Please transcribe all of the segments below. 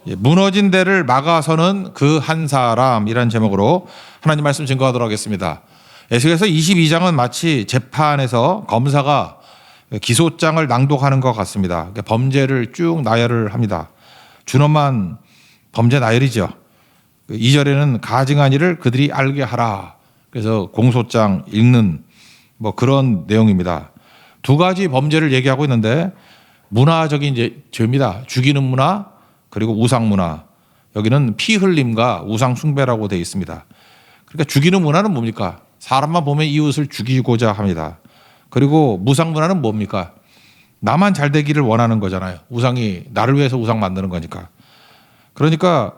무너진 데를 막아서는 그 한 사람이라는 제목으로 하나님 말씀 증거하도록 하겠습니다. 에스겔서 22장은 마치 재판에서 검사가 기소장을 낭독하는 것 같습니다. 범죄를 쭉 나열을 합니다. 준엄한 범죄 나열이죠. 2절에는 가증한 일을 그들이 알게 하라. 그래서 공소장 읽는 뭐 그런 내용입니다. 두 가지 범죄를 얘기하고 있는데 문화적인 죄입니다. 죽이는 문화 그리고 우상 문화. 여기는 피 흘림과 우상 숭배라고 되어 있습니다. 그러니까 죽이는 문화는 뭡니까? 사람만 보면 이웃을 죽이고자 합니다. 그리고 무상 문화는 뭡니까? 나만 잘 되기를 원하는 거잖아요. 우상이 나를 위해서 우상 만드는 거니까. 그러니까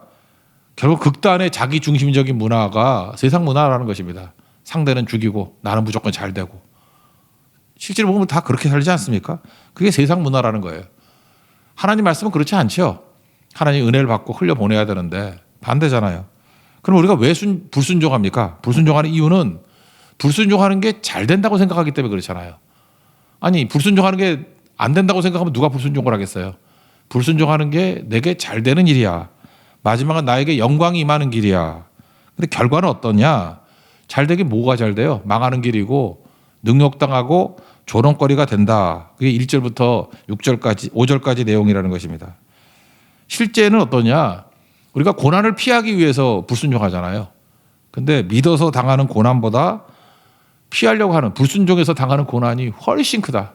결국 극단의 자기 중심적인 문화가 세상 문화라는 것입니다. 상대는 죽이고 나는 무조건 잘 되고. 실제로 보면 다 그렇게 살지 않습니까? 그게 세상 문화라는 거예요. 하나님 말씀은 그렇지 않죠. 하나님 은혜를 받고 흘려보내야 되는데 반대잖아요. 그럼 우리가 왜 불순종합니까? 불순종하는 이유는 불순종하는 게 잘 된다고 생각하기 때문에 그렇잖아요. 아니 불순종하는 게 안 된다고 생각하면 누가 불순종을 하겠어요? 불순종하는 게 내게 잘 되는 일이야. 마지막은 나에게 영광이 임하는 길이야. 근데 결과는 어떠냐? 잘 되긴 뭐가 잘 돼요? 망하는 길이고 능욕당하고 조롱거리가 된다. 그게 1절부터 6절까지 5절까지 내용이라는 것입니다. 실제는 어떠냐? 우리가 고난을 피하기 위해서 불순종하잖아요. 근데 믿어서 당하는 고난보다 피하려고 하는 불순종에서 당하는 고난이 훨씬 크다.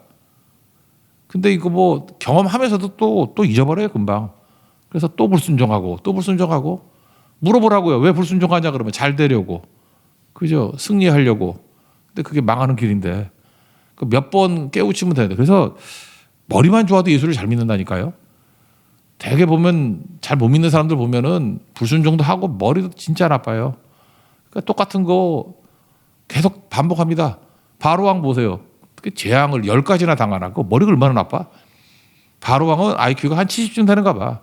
근데 이거 뭐 경험하면서도 또 잊어버려요 금방. 그래서 또 불순종하고 또 불순종하고 물어보라고요. 왜 불순종하냐 그러면 잘 되려고. 그죠? 승리하려고. 근데 그게 망하는 길인데 몇 번 깨우치면 되는데 그래서 머리만 좋아도 예수를 잘 믿는다니까요. 대개 보면 잘 못 믿는 사람들 보면은 불순종도 하고 머리도 진짜 나빠요. 그러니까 똑같은 거 계속 반복합니다. 바로왕 보세요. 재앙을 10가지나 당하고 머리가 얼마나 나빠? 바로왕은 IQ가 한 70쯤 되는가 봐.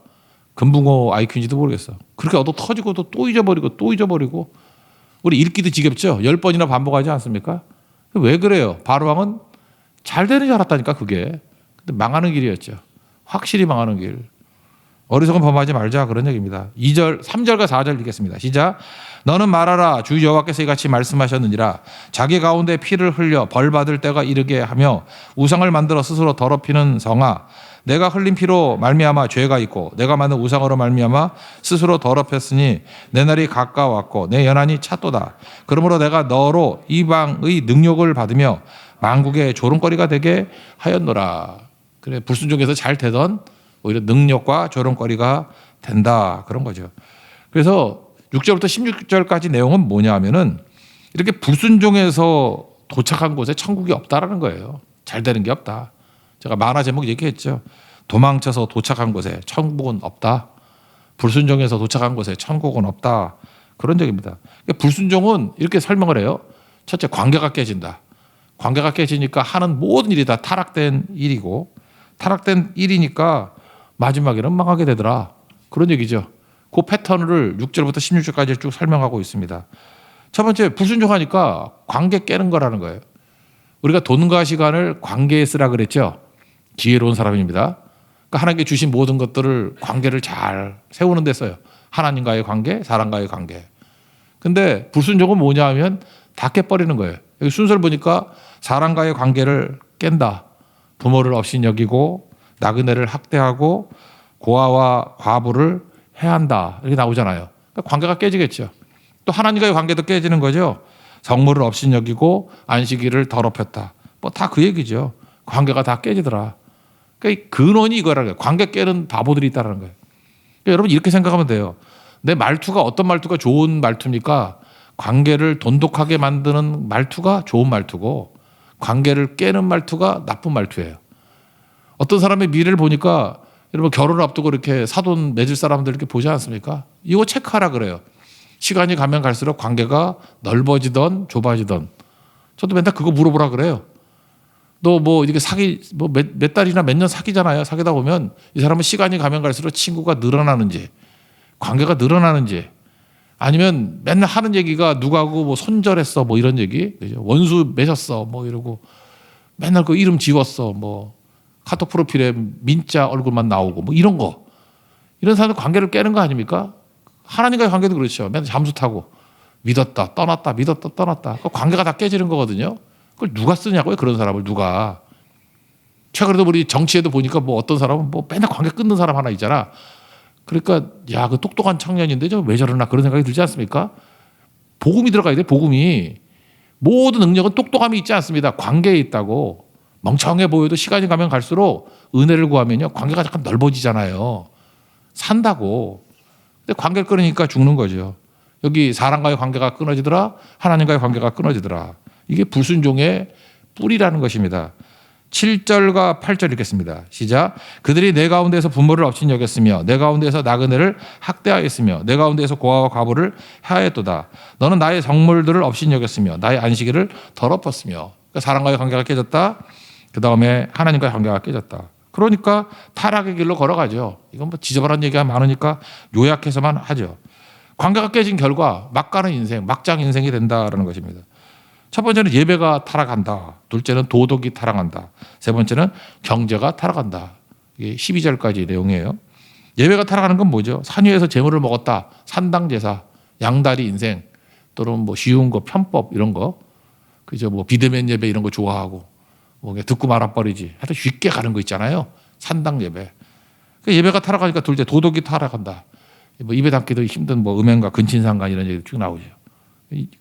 금붕어 IQ인지도 모르겠어. 그렇게 얻어 터지고 또 잊어버리고 또 잊어버리고 우리 읽기도 지겹죠? 10번이나 반복하지 않습니까? 왜 그래요? 바로왕은 잘 되는 줄 알았다니까 그게. 근데 망하는 길이었죠. 확실히 망하는 길. 어리석은 범하지 말자 그런 얘기입니다. 3절과 4절 읽겠습니다. 시작. 너는 말하라 주 여호와께서 이같이 말씀하셨느니라 자기 가운데 피를 흘려 벌 받을 때가 이르게 하며 우상을 만들어 스스로 더럽히는 성아 내가 흘린 피로 말미암아 죄가 있고 내가 만든 우상으로 말미암아 스스로 더럽혔으니 내 날이 가까웠고 내 연한이 찼도다. 그러므로 내가 너로 이방의 능욕을 받으며 만국의 조롱거리가 되게 하였노라. 그래 불순종에서 잘 되던 오히려 능력과 조롱거리가 된다 그런 거죠. 그래서 6절부터 16절까지 내용은 뭐냐 하면은 이렇게 불순종해서 도착한 곳에 천국이 없다라는 거예요. 잘 되는 게 없다. 제가 만화 제목 얘기했죠. 도망쳐서 도착한 곳에 천국은 없다. 불순종해서 도착한 곳에 천국은 없다. 그런 얘기입니다. 그러니까 불순종은 이렇게 설명을 해요. 첫째 관계가 깨진다. 관계가 깨지니까 하는 모든 일이 다 타락된 일이고 타락된 일이니까 마지막에는 망하게 되더라. 그런 얘기죠. 그 패턴을 6절부터 16절까지 쭉 설명하고 있습니다. 첫 번째 불순종하니까 관계 깨는 거라는 거예요. 우리가 돈과 시간을 관계에 쓰라 그랬죠. 지혜로운 사람입니다. 그러니까 하나님께 주신 모든 것들을 관계를 잘 세우는 데 써요. 하나님과의 관계, 사람과의 관계. 근데 불순종은 뭐냐 하면 다 깨버리는 거예요. 여기 순서를 보니까 사람과의 관계를 깬다. 부모를 업신여기고 나그네를 학대하고 고아와 과부를 해한다. 이렇게 나오잖아요. 그러니까 관계가 깨지겠죠. 또 하나님과의 관계도 깨지는 거죠. 성물을 업신여기고 안식일을 더럽혔다. 뭐 다 그 얘기죠. 관계가 다 깨지더라. 그러니까 이 근원이 이거라는 거예요. 관계 깨는 바보들이 있다는 거예요. 그러니까 여러분 이렇게 생각하면 돼요. 내 말투가 어떤 말투가 좋은 말투입니까? 관계를 돈독하게 만드는 말투가 좋은 말투고 관계를 깨는 말투가 나쁜 말투예요. 어떤 사람의 미래를 보니까 여러분 결혼을 앞두고 이렇게 사돈 맺을 사람들 이렇게 보지 않습니까? 이거 체크하라 그래요. 시간이 가면 갈수록 관계가 넓어지던 좁아지던. 저도 맨날 그거 물어보라 그래요. 너 뭐 이렇게 몇 달이나 몇 년 사귀잖아요. 사귀다 보면 이 사람은 시간이 가면 갈수록 친구가 늘어나는지 관계가 늘어나는지 아니면 맨날 하는 얘기가 누구하고 뭐 손절했어 뭐 이런 얘기 원수 맺었어 뭐 이러고 맨날 그 이름 지웠어 뭐 카톡 프로필에 민자 얼굴만 나오고 뭐 이런 거 이런 사람들 관계를 깨는 거 아닙니까? 하나님과의 관계도 그렇죠. 맨날 잠수 타고 믿었다 떠났다 믿었다 떠났다. 그 관계가 다 깨지는 거거든요. 그걸 누가 쓰냐고요? 그런 사람을 누가. 최근에도 우리 정치에도 보니까 뭐 어떤 사람은 뭐 맨날 관계 끊는 사람 하나 있잖아. 그러니까 야, 그 똑똑한 청년인데 저 왜 저러나 그런 생각이 들지 않습니까? 복음이 들어가야 돼. 복음이. 모든 능력은 똑똑함이 있지 않습니다. 관계에 있다고. 멍청해 보여도 시간이 가면 갈수록 은혜를 구하면요 관계가 잠깐 넓어지잖아요. 산다고. 근데 관계를 끊으니까 죽는 거죠. 여기 사람과의 관계가 끊어지더라. 하나님과의 관계가 끊어지더라. 이게 불순종의 뿌리라는 것입니다. 7절과 8절 읽겠습니다. 시작. 그들이 내 가운데서 부모를 업신여겼으며 내 가운데서 나그네를 학대하였으며 내 가운데서 고아와 과부를 해하였도다. 너는 나의 성물들을 업신여겼으며 나의 안식일을 더럽혔으며. 그러니까 사람과의 관계가 깨졌다. 그 다음에 하나님과의 관계가 깨졌다. 그러니까 타락의 길로 걸어가죠. 이건 뭐 지저분한 얘기가 많으니까 요약해서만 하죠. 관계가 깨진 결과 막 가는 인생, 막장 인생이 된다라는 것입니다. 첫 번째는 예배가 타락한다. 둘째는 도덕이 타락한다. 세 번째는 경제가 타락한다. 이게 12절까지 내용이에요. 예배가 타락하는 건 뭐죠? 산 위에서 재물을 먹었다. 산당제사, 양다리 인생, 또는 뭐 쉬운 거, 편법 이런 거. 그죠? 뭐 비대면 예배 이런 거 좋아하고, 뭐 듣고 말아버리지. 하여튼 쉽게 가는 거 있잖아요. 산당 예배. 예배가 타락하니까 둘째 도덕이 타락한다. 뭐 입에 담기도 힘든 뭐 음행과 근친상간 이런 얘기 쭉 나오죠.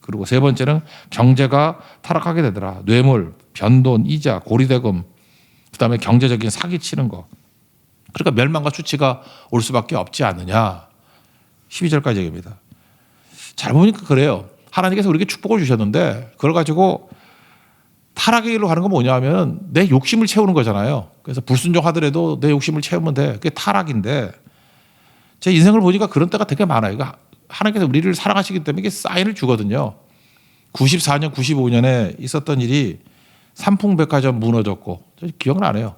그리고 세 번째는 경제가 타락하게 되더라. 뇌물, 변돈, 이자, 고리대금, 그다음에 경제적인 사기치는 거. 그러니까 멸망과 수치가 올 수밖에 없지 않느냐. 12절까지 얘기입니다. 잘 보니까 그래요. 하나님께서 우리에게 축복을 주셨는데 그걸 가지고 타락의 길로 가는 건 뭐냐면 내 욕심을 채우는 거잖아요. 그래서 불순종하더라도 내 욕심을 채우면 돼. 그게 타락인데 제 인생을 보니까 그런 때가 되게 많아요. 하나님께서 우리를 사랑하시기 때문에 이게 사인을 주거든요. 94년, 95년에 있었던 일이 삼풍백화점 무너졌고 기억나네요.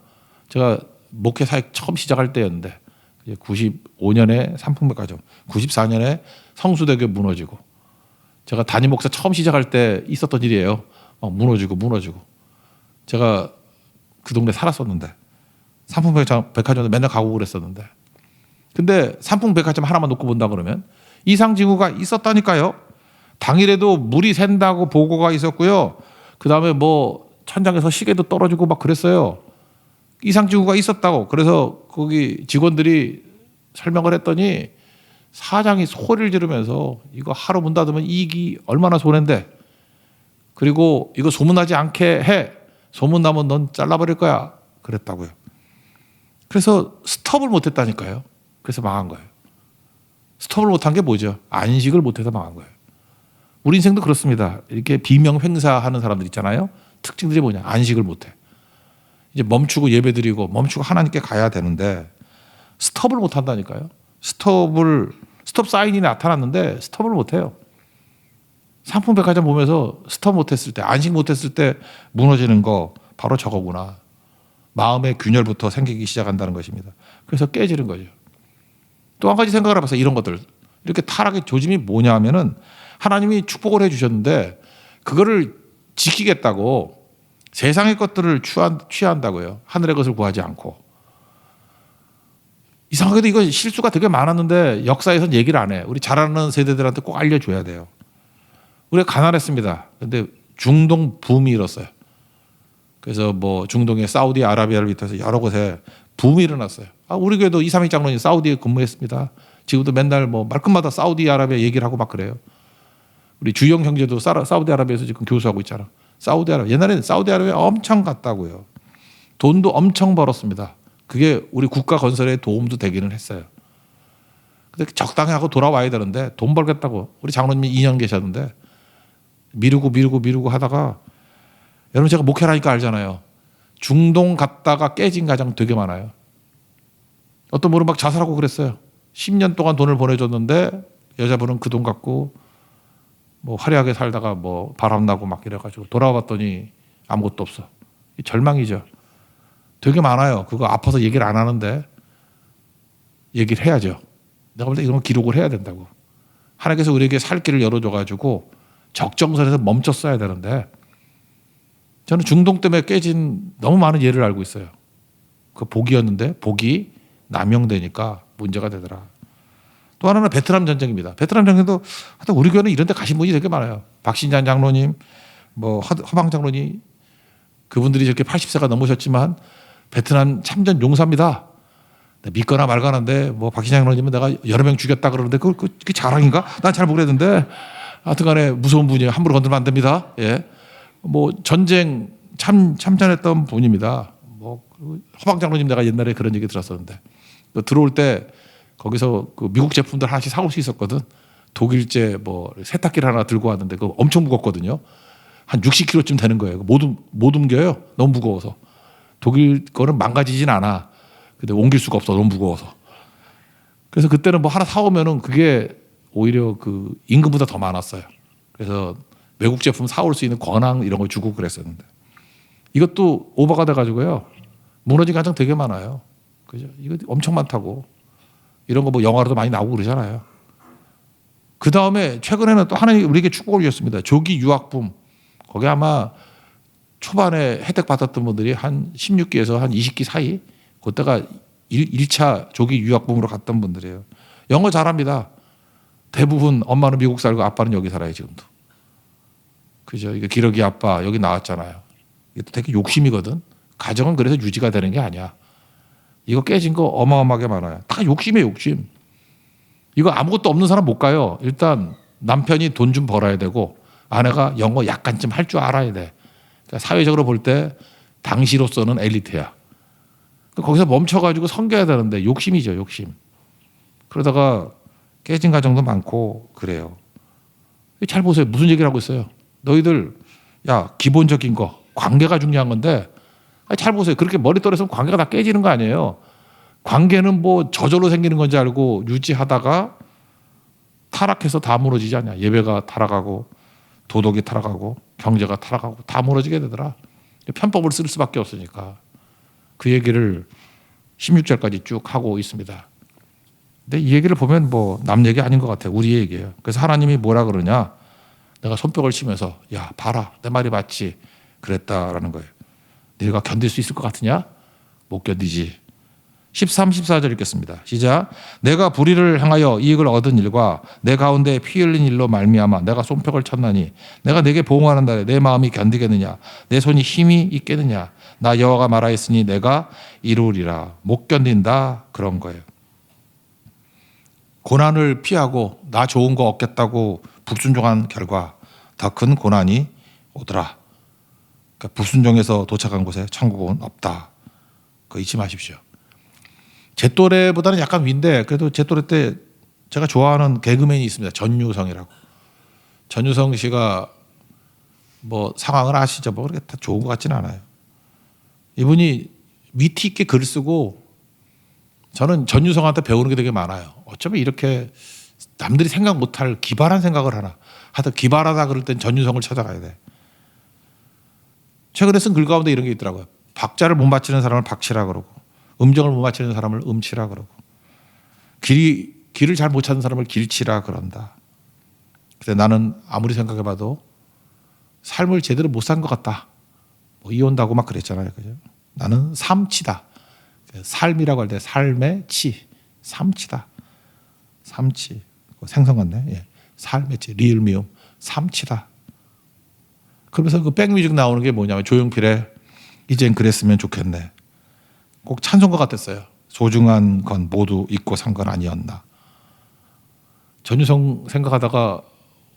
제가 목회 사역 처음 시작할 때였는데 95년에 삼풍백화점, 94년에 성수대교 무너지고 제가 담임 목사 처음 시작할 때 있었던 일이에요. 무너지고 제가 그 동네 살았었는데 삼풍백화점에 맨날 가고 그랬었는데 근데 삼풍백화점 하나만 놓고 본다 그러면 이상징후가 있었다니까요. 당일에도 물이 샌다고 보고가 있었고요. 그 다음에 뭐 천장에서 시계도 떨어지고 막 그랬어요. 이상징후가 있었다고. 그래서 거기 직원들이 설명을 했더니 사장이 소리를 지르면서 이거 하루 문 닫으면 이익이 얼마나 손해인데 그리고 이거 소문나지 않게 해. 소문나면 넌 잘라버릴 거야. 그랬다고요. 그래서 스톱을 못했다니까요. 그래서 망한 거예요. 스톱을 못한 게 뭐죠? 안식을 못해서 망한 거예요. 우리 인생도 그렇습니다. 이렇게 비명 횡사하는 사람들 있잖아요. 특징들이 뭐냐? 안식을 못해. 이제 멈추고 예배드리고 멈추고 하나님께 가야 되는데 스톱을 못한다니까요. 스톱 사인이 나타났는데 스톱을 못해요. 삼풍백화점 보면서 스톱 못했을 때, 안식 못했을 때 무너지는 거 바로 저거구나. 마음의 균열부터 생기기 시작한다는 것입니다. 그래서 깨지는 거죠. 또 한 가지 생각을 해봐서 이런 것들. 이렇게 타락의 조짐이 뭐냐 하면은 하나님이 축복을 해주셨는데 그거를 지키겠다고 세상의 것들을 취한다고요. 하늘의 것을 구하지 않고. 이상하게도 이거 실수가 되게 많았는데 역사에선 얘기를 안 해. 우리 잘 아는 세대들한테 꼭 알려줘야 돼요. 우리가 가난했습니다. 근데 중동 붐이 일었어요. 그래서 뭐 중동의 사우디아라비아를 비롯해서 여러 곳에 붐이 일어났어요. 우리 교회도 이삼익 장로님 사우디에 근무했습니다. 지금도 맨날 뭐 말끝마다 사우디아라비아 얘기를 하고 막 그래요. 우리 주영 형제도 사우디아라비아에서 지금 교수하고 있잖아. 사우디아라비아. 옛날에는 사우디아라비아 엄청 갔다고요. 돈도 엄청 벌었습니다. 그게 우리 국가 건설에 도움도 되기는 했어요. 근데 적당히 하고 돌아와야 되는데 돈 벌겠다고 우리 장로님이 2년 계셨는데 미루고 하다가 여러분 제가 목회를 하니까 알잖아요. 중동 갔다가 깨진 가정 되게 많아요. 어떤 분은 막 자살하고 그랬어요. 10년 동안 돈을 보내줬는데 여자분은 그 돈 갖고 뭐 화려하게 살다가 뭐 바람나고 막 이래가지고 돌아왔더니 아무것도 없어. 절망이죠. 되게 많아요. 그거 아파서 얘기를 안 하는데 얘기를 해야죠. 내가 볼 때 이런 거 기록을 해야 된다고. 하나님께서 우리에게 살 길을 열어줘가지고 적정선에서 멈췄어야 되는데 저는 중동 때문에 깨진 너무 많은 예를 알고 있어요. 그 복이었는데 복이 남용되니까 문제가 되더라. 또 하나는 베트남 전쟁입니다. 베트남 전쟁도 하여튼 우리 교회는 이런 데 가신 분이 되게 많아요. 박신장 장로님, 뭐 허방 장로님, 그분들이 저렇게 80세가 넘으셨지만 베트남 참전 용사입니다. 믿거나 말거나인데 뭐 박신장 장로님은 내가 여러 명 죽였다 그러는데 그게 자랑인가? 난 잘 모르겠는데 하여튼간에 무서운 분이에요. 함부로 건들면 안 됩니다. 예, 뭐 전쟁 참전했던 분입니다. 뭐 허방 장로님 내가 옛날에 그런 얘기 들었었는데 들어올 때 거기서 그 미국 제품들 하나씩 사올 수 있었거든. 독일제 뭐 세탁기를 하나 들고 왔는데 그거 엄청 무겁거든요. 한 60kg쯤 되는 거예요. 못 옮겨요. 너무 무거워서. 독일 거는 망가지진 않아. 근데 옮길 수가 없어. 너무 무거워서. 그래서 그때는 뭐 하나 사오면은 그게 오히려 그 임금보다 더 많았어요. 그래서 외국 제품 사올 수 있는 권한 이런 걸 주고 그랬었는데 이것도 오버가 돼가지고요. 무너진 가정 되게 많아요. 그죠? 이거 엄청 많다고. 이런 거 뭐 영화로도 많이 나오고 그러잖아요. 그 다음에 최근에는 또 하나님 우리에게 축복을 주셨습니다. 조기 유학붐. 거기 아마 초반에 혜택 받았던 분들이 한 16기에서 한 20기 사이 그때가 1차 조기 유학붐으로 갔던 분들이에요. 영어 잘합니다. 대부분 엄마는 미국 살고 아빠는 여기 살아요 지금도. 그죠? 이거 기러기 아빠 여기 나왔잖아요. 이게 되게 욕심이거든. 가정은 그래서 유지가 되는 게 아니야. 이거 깨진 거 어마어마하게 많아요. 다 욕심이에요, 욕심. 이거 아무것도 없는 사람 못 가요. 일단 남편이 돈 좀 벌어야 되고 아내가 영어 약간쯤 할 줄 알아야 돼. 그러니까 사회적으로 볼 때 당시로서는 엘리트야. 거기서 멈춰가지고 섬겨야 되는데 욕심이죠, 욕심. 그러다가 깨진 가정도 많고 그래요. 잘 보세요. 무슨 얘기를 하고 있어요. 너희들 야 기본적인 거 관계가 중요한 건데 잘 보세요. 그렇게 머리 떨어서 관계가 다 깨지는 거 아니에요. 관계는 뭐 저절로 생기는 건지 알고 유지하다가 타락해서 다 무너지지 않냐. 예배가 타락하고 도덕이 타락하고 경제가 타락하고 다 무너지게 되더라. 편법을 쓸 수밖에 없으니까. 그 얘기를 16절까지 쭉 하고 있습니다. 근데 이 얘기를 보면 뭐 남 얘기 아닌 것 같아요. 우리 얘기예요. 그래서 하나님이 뭐라 그러냐. 내가 손뼉을 치면서 야 봐라 내 말이 맞지 그랬다라는 거예요. 네가 견딜 수 있을 것 같으냐? 못 견디지. 13, 14절 읽겠습니다. 시작. 내가 불의를 행하여 이익을 얻은 일과 내 가운데 피 흘린 일로 말미암아 내가 손뼉을 쳤나니 내가 내게 보응하는 날에 내 마음이 견디겠느냐? 내 손이 힘이 있겠느냐? 나 여호와가 말하였으니 내가 이루리라. 못 견딘다 그런 거예요. 고난을 피하고 나 좋은 거 얻겠다고 불순종한 결과 더 큰 고난이 오더라. 그러니까 불순종해서 도착한 곳에 천국은 없다. 그거 잊지 마십시오. 제 또래보다는 약간 위인데 그래도 제 또래 때 제가 좋아하는 개그맨이 있습니다. 전유성이라고. 전유성 씨가 뭐 상황을 아시죠? 뭐 그렇게 다 좋은 것 같지는 않아요. 이분이 위트 있게 글 쓰고 저는 전유성한테 배우는 게 되게 많아요. 어쩌면 이렇게 남들이 생각 못할 기발한 생각을 하나. 하여튼 기발하다 그럴 땐 전유성을 찾아가야 돼. 최근에 쓴 글 가운데 이런 게 있더라고요. 박자를 못 맞추는 사람을 박치라 그러고 음정을 못 맞추는 사람을 음치라 그러고 길을 잘 못 찾는 사람을 길치라 그런다. 근데 나는 아무리 생각해봐도 삶을 제대로 못 산 것 같다. 뭐 이혼다고 막 그랬잖아요. 그죠? 나는 삼치다. 삶이라고 할 때 삶의 치. 삼치다. 삼치. 생선 같네. 예. 삶의 치. 리을 미음. 삼치다. 그러면서 그 백뮤직 나오는 게 뭐냐면 조용필의 이젠 그랬으면 좋겠네. 꼭 찬송가 같았어요. 소중한 건 모두 잊고 산 건 아니었나. 전유성 생각하다가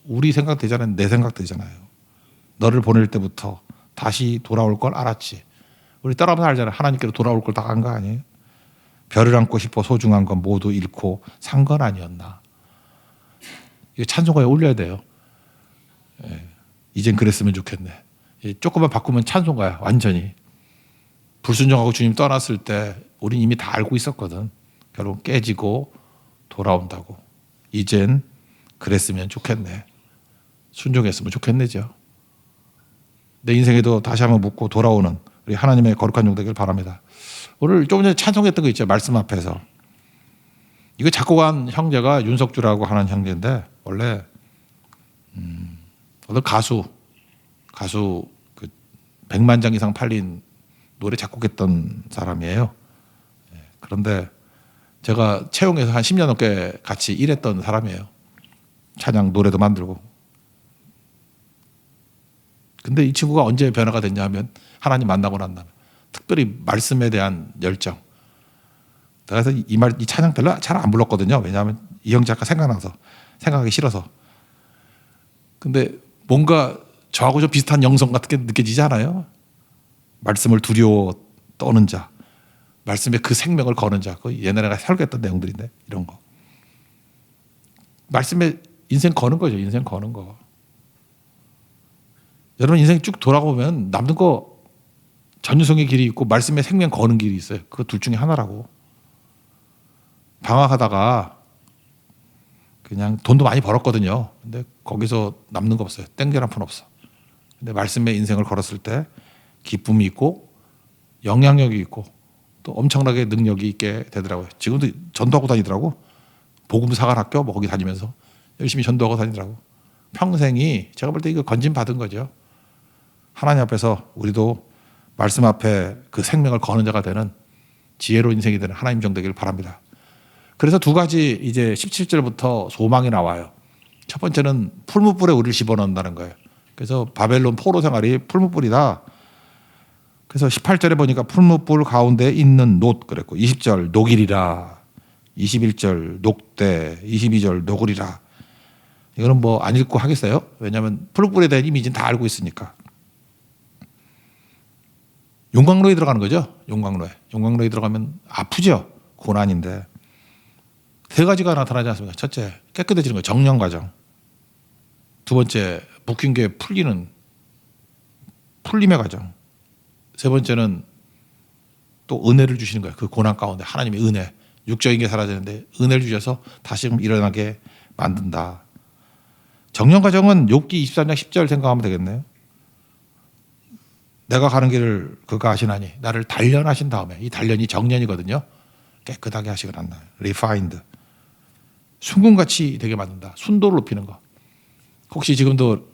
우리 생각 되잖아요. 내 생각 되잖아요. 너를 보낼 때부터 다시 돌아올 걸 알았지. 우리 따라하면 알잖아요. 하나님께로 돌아올 걸 다 간 거 아니에요? 별을 안고 싶어 소중한 건 모두 잃고 산 건 아니었나. 이거 찬송가에 올려야 돼요. 예. 이젠 그랬으면 좋겠네. 조금만 바꾸면 찬송가야. 완전히. 불순종하고 주님 떠났을 때 우린 이미 다 알고 있었거든. 결국 깨지고 돌아온다고. 이젠 그랬으면 좋겠네. 순종했으면 좋겠네죠. 내 인생에도 다시 한번 묻고 돌아오는 우리 하나님의 거룩한 종 되길 바랍니다. 오늘 조금 전에 찬송했던 거 있죠. 말씀 앞에서. 이거 작곡한 형제가 윤석주라고 하는 형제인데 원래 어떤 가수 그 100만 장 이상 팔린 노래 작곡했던 사람이에요. 그런데 제가 채용에서 한 10년 넘게 같이 일했던 사람이에요. 찬양 노래도 만들고. 근데 이 친구가 언제 변화가 됐냐 하면 하나님 만나고 난 다음에 특별히 말씀에 대한 열정. 그래서 이 찬양 별로 잘 안 불렀거든요. 왜냐하면 이영 작가 생각나서 생각하기 싫어서. 근데 뭔가 저하고 좀 비슷한 영성 같은 게 느껴지지 않아요? 말씀을 두려워 떠는 자, 말씀에 그 생명을 거는 자, 그 옛날에 내가 설교했던 내용들인데 이런 거. 말씀에 인생 거는 거죠. 인생 거는 거. 여러분 인생 쭉 돌아보면 남는 거 전유성의 길이 있고 말씀에 생명 거는 길이 있어요. 그 둘 중에 하나라고. 방황하다가 그냥 돈도 많이 벌었거든요. 근데 거기서 남는 거 없어요. 땡길 한 푼 없어. 근데 말씀에 인생을 걸었을 때 기쁨이 있고 영향력이 있고 또 엄청나게 능력이 있게 되더라고요. 지금도 전도하고 다니더라고. 복음 사관 학교 뭐 거기 다니면서 열심히 전도하고 다니더라고. 평생이 제가 볼 때 이거 건진 받은 거죠. 하나님 앞에서 우리도 말씀 앞에 그 생명을 거는 자가 되는 지혜로 인생이 되는 하나님 종 되기를 바랍니다. 그래서 두 가지 이제 17절부터 소망이 나와요. 첫 번째는 풀무불에 우리를 집어넣는다는 거예요. 그래서 바벨론 포로 생활이 풀무불이다. 그래서 18절에 보니까 풀무불 가운데 있는 놋 그랬고 20절 녹이리라. 21절 녹대 22절 녹으리라. 이거는 뭐 안 읽고 하겠어요? 왜냐하면 풀무불에 대한 이미지는 다 알고 있으니까. 용광로에 들어가는 거죠. 용광로에 들어가면 아프죠. 고난인데. 세 가지가 나타나지 않습니까? 첫째, 깨끗해지는 거예요. 정령 과정. 두 번째, 묶인 게 풀림의 과정. 세 번째는 또 은혜를 주시는 거예요. 그 고난 가운데 하나님의 은혜. 육적인 게 사라지는데 은혜를 주셔서 다시 일어나게 만든다. 정령 과정은 욥기 24장 10절 생각하면 되겠네요. 내가 가는 길을 그가 아시나니 나를 단련하신 다음에 이 단련이 정련이거든요. 깨끗하게 하시거나 refined. 순금같이 되게 만든다. 순도를 높이는 거. 혹시 지금도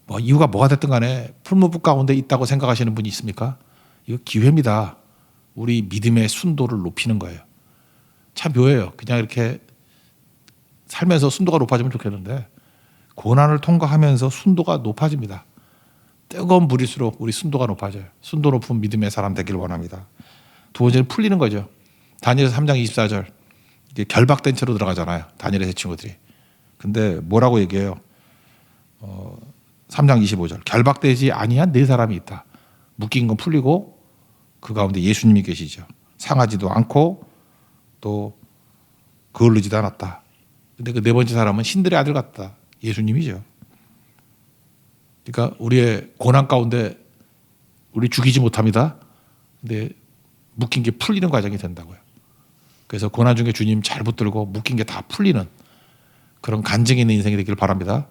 뭐 이유가 뭐가 됐든 간에 풀무불 가운데 있다고 생각하시는 분이 있습니까? 이거 기회입니다. 우리 믿음의 순도를 높이는 거예요. 참 묘해요. 그냥 이렇게 살면서 순도가 높아지면 좋겠는데 고난을 통과하면서 순도가 높아집니다. 뜨거운 물일수록 우리 순도가 높아져요. 순도 높은 믿음의 사람 되기를 원합니다. 두 번째는 풀리는 거죠. 다니엘 3장 24절 이게 결박된 채로 들어가잖아요. 다니엘의 세 친구들이. 근데 뭐라고 얘기해요? 3장 25절 결박되지 아니한 네 사람이 있다. 묶인 건 풀리고 그 가운데 예수님이 계시죠. 상하지도 않고 또 게을르지도 않았다. 근데 그 네 번째 사람은 신들의 아들 같다. 예수님이죠. 그러니까 우리의 고난 가운데 우리 죽이지 못합니다. 근데 묶인 게 풀리는 과정이 된다고요. 그래서 고난 중에 주님 잘 붙들고 묶인 게 다 풀리는 그런 간증이 있는 인생이 되기를 바랍니다.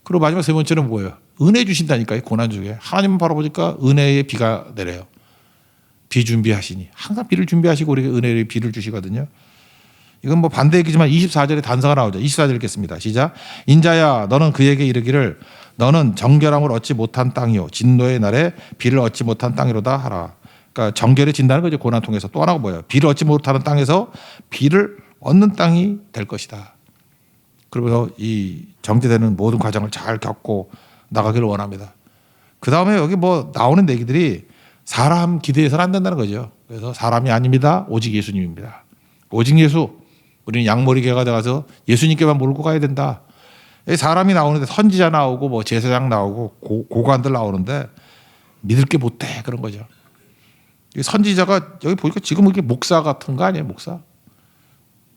그리고 마지막 세 번째는 뭐예요? 은혜 주신다니까요. 고난 중에. 하나님만 바라보니까 은혜의 비가 내려요. 비 준비하시니. 항상 비를 준비하시고 우리에게 은혜의 비를 주시거든요. 이건 뭐 반대 얘기지만 24절에 단서가 나오죠. 24절 읽겠습니다. 시작. 인자야 너는 그에게 이르기를 너는 정결함을 얻지 못한 땅이요 진노의 날에 비를 얻지 못한 땅이로다 하라. 그러니까 정결해진다는 거죠. 고난 통해서. 또 하나가 뭐예요? 비를 얻지 못하는 땅에서 비를 얻는 땅이 될 것이다. 그러면서 이 정제되는 모든 과정을 잘 겪고 나가기를 원합니다. 그 다음에 여기 뭐 나오는 얘기들이 사람 기대해서는 안 된다는 거죠. 그래서 사람이 아닙니다. 오직 예수님입니다. 오직 예수. 우리는 양머리개가 돼가서 예수님께만 몰고 가야 된다. 사람이 나오는데 선지자 나오고 뭐 제사장 나오고 고관들 나오는데 믿을 게 못돼 그런 거죠. 선지자가 여기 보니까 지금 이게 목사 같은 거 아니에요?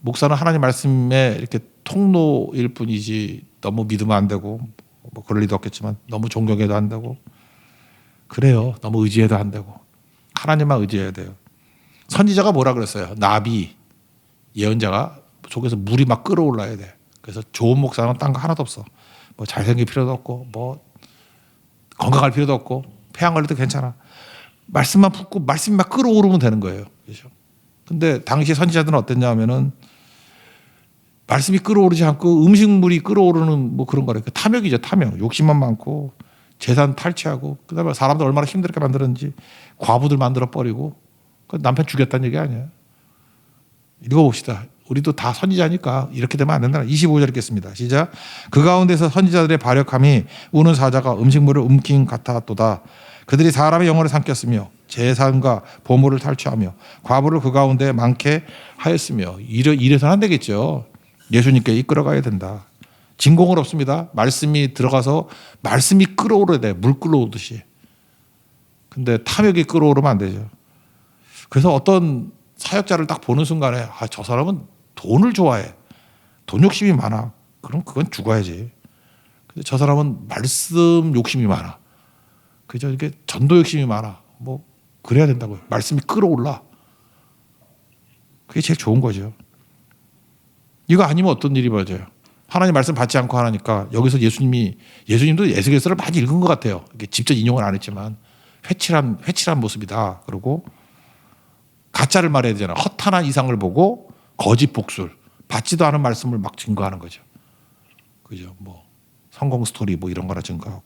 목사는 하나님 말씀에 이렇게 통로일 뿐이지 너무 믿으면 안 되고 뭐 그럴 리도 없겠지만 너무 존경해도 안 되고 그래요. 너무 의지해도 안 되고 하나님만 의지해야 돼요. 선지자가 뭐라 그랬어요? 나비 예언자가 속에서 물이 막 끓어올라야 돼. 그래서 좋은 목사는 딴 거 하나도 없어. 뭐 잘생길 필요도 없고 뭐 건강할 필요도 없고 폐암 걸려도 괜찮아. 말씀만 붙고 말씀이 막 끓어오르면 되는 거예요. 그렇죠? 근데 당시 선지자들은 어땠냐 하면은 말씀이 끓어오르지 않고 음식물이 끓어오르는 뭐 그런 거래. 탐욕이죠. 탐욕. 욕심만 많고 재산 탈취하고 그다음에 사람들 얼마나 힘들게 만들었는지 과부들 만들어 버리고 남편 죽였다는 얘기 아니에요. 읽어봅시다. 우리도 다 선지자니까 이렇게 되면 안 된다. 25절 읽겠습니다. 시작. 그 가운데서 선지자들의 발역함이 우는 사자가 음식물을 움킨 같았도다. 그들이 사람의 영혼을 삼켰으며 재산과 보물을 탈취하며 과부를 그 가운데 많게 하였으며 이래서는 안 되겠죠. 예수님께 이끌어가야 된다. 진공은 없습니다. 말씀이 들어가서 말씀이 끌어오르야 돼. 물 끌어오듯이. 근데 탐욕이 끌어오르면 안 되죠. 그래서 어떤 사역자를 딱 보는 순간에 저 사람은 돈을 좋아해. 돈 욕심이 많아. 그럼 그건 죽어야지. 근데 저 사람은 말씀 욕심이 많아. 그죠? 이게 전도 욕심이 많아. 뭐 그래야 된다고요. 말씀이 끌어올라. 그게 제일 좋은 거죠. 이거 아니면 어떤 일이 벌어져요? 하나님 말씀 받지 않고 하니까 여기서 예수님도 에스겔서를 많이 읽은 것 같아요. 이게 직접 인용은 안 했지만 회칠한 모습이다. 그리고 가짜를 말해야 되잖아. 허탄한 이상을 보고 거짓 복술, 받지도 않은 말씀을 막 증거하는 거죠. 그죠? 뭐 성공 스토리 뭐 이런 거나 증거하고.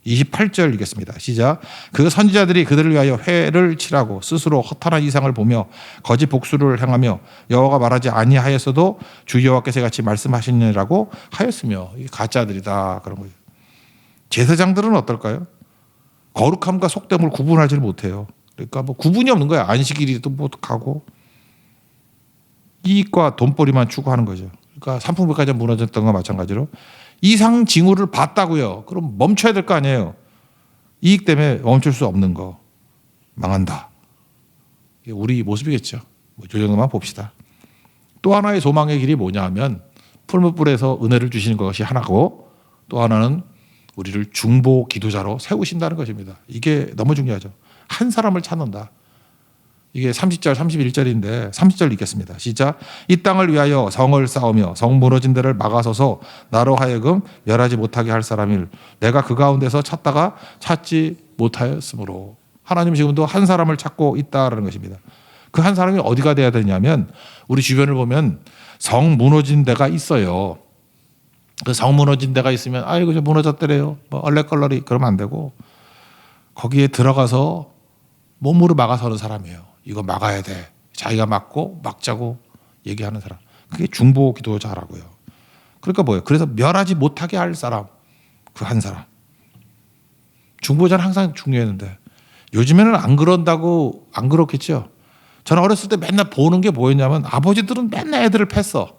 28절 읽겠습니다. 시작. 그 선지자들이 그들을 위하여 회를 칠하고 스스로 허탄한 이상을 보며 거짓 복수를 행하며 여호와가 말하지 아니하였어도 주 여호와께서 같이 말씀하시느라고 하였으며 이게 가짜들이다 그런 거죠. 제사장들은 어떨까요? 거룩함과 속됨을 구분하지 못해요. 그러니까 뭐 구분이 없는 거야. 안식일이도 못 가고 이익과 돈벌이만 추구하는 거죠. 그러니까 삼풍백화점 무너졌던 거 마찬가지로 이상 징후를 봤다고요. 그럼 멈춰야 될 거 아니에요. 이익 때문에 멈출 수 없는 거 망한다. 이게 우리 모습이겠죠. 이 정도만 봅시다. 또 하나의 소망의 길이 뭐냐 하면 풀무불에서 은혜를 주시는 것이 하나고 또 하나는 우리를 중보 기도자로 세우신다는 것입니다. 이게 너무 중요하죠. 한 사람을 찾는다. 이게 30절 31절인데 30절 읽겠습니다. 시작. 이 땅을 위하여 성을 쌓으며 성 무너진 데를 막아서서 나로 하여금 멸하지 못하게 할 사람을 내가 그 가운데서 찾다가 찾지 못하였으므로. 하나님 지금도 한 사람을 찾고 있다라는 것입니다. 그 한 사람이 어디가 돼야 되냐면 우리 주변을 보면 성 무너진 데가 있어요. 그 성 무너진 데가 있으면 아이고 저 무너졌더래요. 뭐 얼레걸러리 그러면 안 되고 거기에 들어가서 몸으로 막아서는 사람이에요. 이거 막아야 돼. 자기가 막고 막자고 얘기하는 사람. 그게 중보 기도자라고요. 그러니까 뭐예요? 그래서 멸하지 못하게 할 사람. 그 한 사람. 중보자는 항상 중요했는데 요즘에는 안 그런다고 안 그렇겠죠. 저는 어렸을 때 맨날 보는 게 뭐였냐면 아버지들은 맨날 애들을 팼어.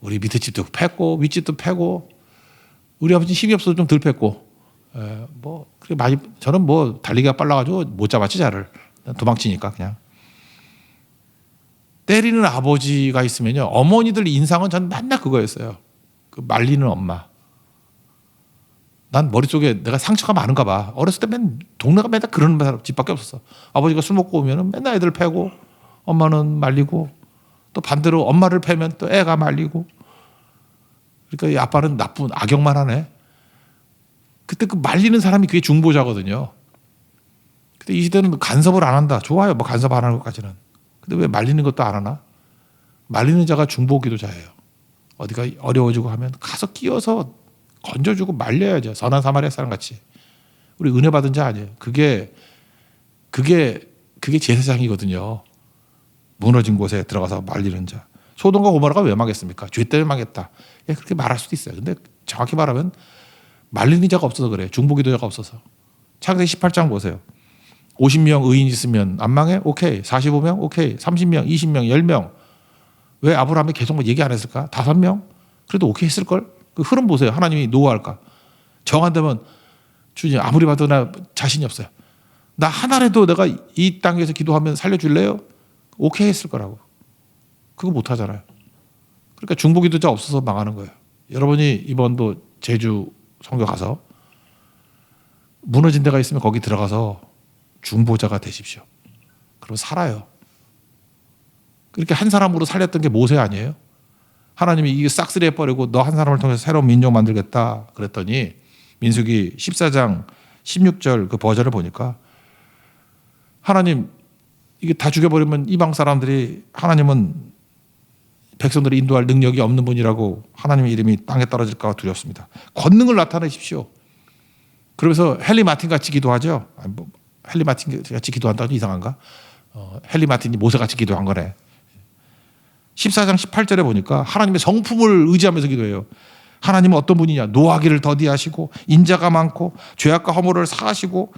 우리 밑에 집도 팼고 윗집도 패고 우리 아버지 힘이 없어서 좀 덜 팼고 뭐 그렇게 많이 저는 뭐 달리기가 빨라가지고 못 잡았지 자를 도망치니까 그냥 때리는 아버지가 있으면요 어머니들 인상은 전 맨날 그거였어요. 그 말리는 엄마. 난 머릿속에 내가 상처가 많은가 봐. 어렸을 때 동네가 맨날 그런 집밖에 없었어. 아버지가 술 먹고 오면 맨날 애들 패고 엄마는 말리고 또 반대로 엄마를 패면 또 애가 말리고 그러니까 이 아빠는 나쁜 악역만 하네. 그때 그 말리는 사람이 그게 중보자거든요. 근데 이 시대는 간섭을 안 한다. 좋아요. 뭐 간섭 안 하는 것까지는. 근데 왜 말리는 것도 안 하나? 말리는 자가 중보 기도자예요. 어디가 어려워지고 하면 가서 끼어서 건져주고 말려야죠. 선한 사마리아 사람 같이. 우리 은혜 받은 자 아니에요. 그게 제사장이거든요. 무너진 곳에 들어가서 말리는 자. 소돔과 고모라가 왜 망했습니까? 죄 때문에 망했다. 예, 그렇게 말할 수도 있어요. 근데 정확히 말하면 말리는 자가 없어서 그래요. 중보 기도자가 없어서. 창세기 18장 보세요. 50명 의인 있으면 안 망해? 오케이. 45명? 오케이. 30명, 20명, 10명. 왜 아브라함이 계속 뭐 얘기 안 했을까? 5명? 그래도 오케이 했을걸? 그 흐름 보세요. 하나님이 노하할까? 정한다면 주님 아무리 봐도 나 자신이 없어요. 나 하나라도 내가 이 땅에서 기도하면 살려줄래요? 오케이 했을 거라고. 그거 못 하잖아요. 그러니까 중보 기도자 없어서 망하는 거예요. 여러분이 이번도 제주 선교 가서 무너진 데가 있으면 거기 들어가서 중보자가 되십시오. 그럼 살아요. 그렇게 한 사람으로 살렸던 게 모세 아니에요? 하나님이 이게 싹쓸이 해버리고 너 한 사람을 통해서 새로운 민족 만들겠다 그랬더니 민수기 14장 16절 그 버전을 보니까 하나님 이게 다 죽여버리면 이방 사람들이 하나님은 백성들을 인도할 능력이 없는 분이라고 하나님의 이름이 땅에 떨어질까 봐 두렵습니다. 권능을 나타내십시오. 그러면서 헨리 마틴 같이 기도하죠. 헨리 마틴 같이 기도한다고 이상한가? 헨리 마틴이 모세 같이 기도한 거네. 14장 18절에 보니까 하나님의 성품을 의지하면서 기도해요. 하나님은 어떤 분이냐? 노하기를 더디하시고 인자가 많고 죄악과 허물을 사하시고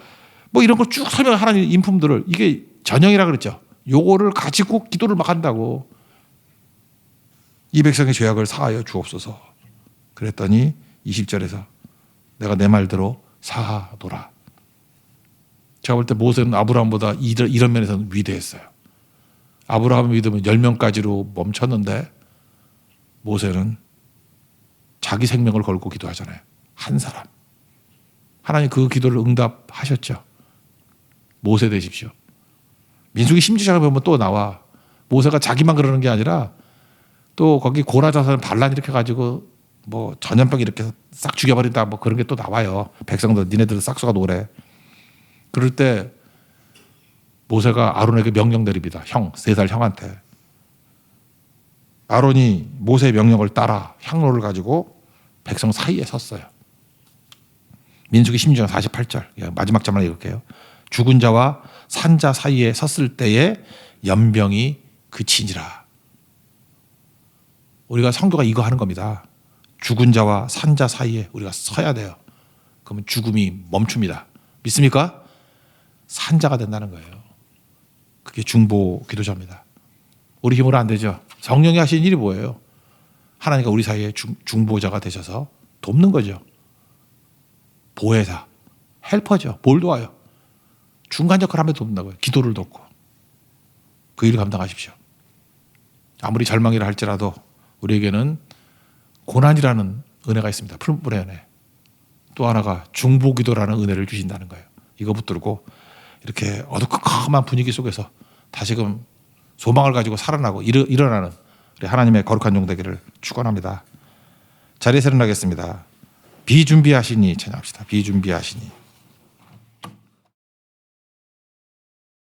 뭐 이런 걸 쭉 설명한 하나님 인품들을, 이게 전형이라 그랬죠. 요거를 가지고 기도를 막 한다고. 이 백성의 죄악을 사하여 주옵소서. 그랬더니 20절에서 내가 내 말대로 사하노라. 제가 볼 때 모세는 아브라함보다 이런 면에서는 위대했어요. 아브라함을 믿으면 10명까지로 멈췄는데 모세는 자기 생명을 걸고 기도하잖아요. 한 사람. 하나님 그 기도를 응답하셨죠. 모세 되십시오. 민수기 16장을 보면 또 나와. 모세가 자기만 그러는 게 아니라 또 거기 고라자산 반란 이렇게 가지고 뭐 전염병 이렇게 싹 죽여버린다 뭐 그런 게 또 나와요. 백성들 니네들 싹수가 노래. 그럴 때 모세가 아론에게 명령 내립니다. 형, 3살 형한테. 아론이 모세의 명령을 따라 향로를 가지고 백성 사이에 섰어요. 민수기 16장 48절 마지막 자만 읽을게요. 죽은 자와 산 자 사이에 섰을 때에 연병이 그치니라. 우리가 성도가 이거 하는 겁니다. 죽은 자와 산 자 사이에 우리가 서야 돼요. 그러면 죽음이 멈춥니다. 믿습니까? 산자가 된다는 거예요. 그게 중보 기도자입니다. 우리 힘으로 안 되죠. 성령이 하신 일이 뭐예요? 하나님과 우리 사이에 중보자가 되셔서 돕는 거죠. 보혜사, 헬퍼죠. 뭘 도와요? 중간 역할을 하면 돕는다고요. 기도를 돕고. 그 일을 감당하십시오. 아무리 절망이라 할지라도 우리에게는 고난이라는 은혜가 있습니다. 푸른불의 은혜. 또 하나가 중보기도라는 은혜를 주신다는 거예요. 이거 붙들고 이렇게 어두컴컴한 분위기 속에서 다시금 소망을 가지고 살아나고 일어나는 우리 하나님의 거룩한 종 되기를 축원합니다. 자리에서 일어나겠습니다. 비준비하시니 찬양합시다. 비준비하시니.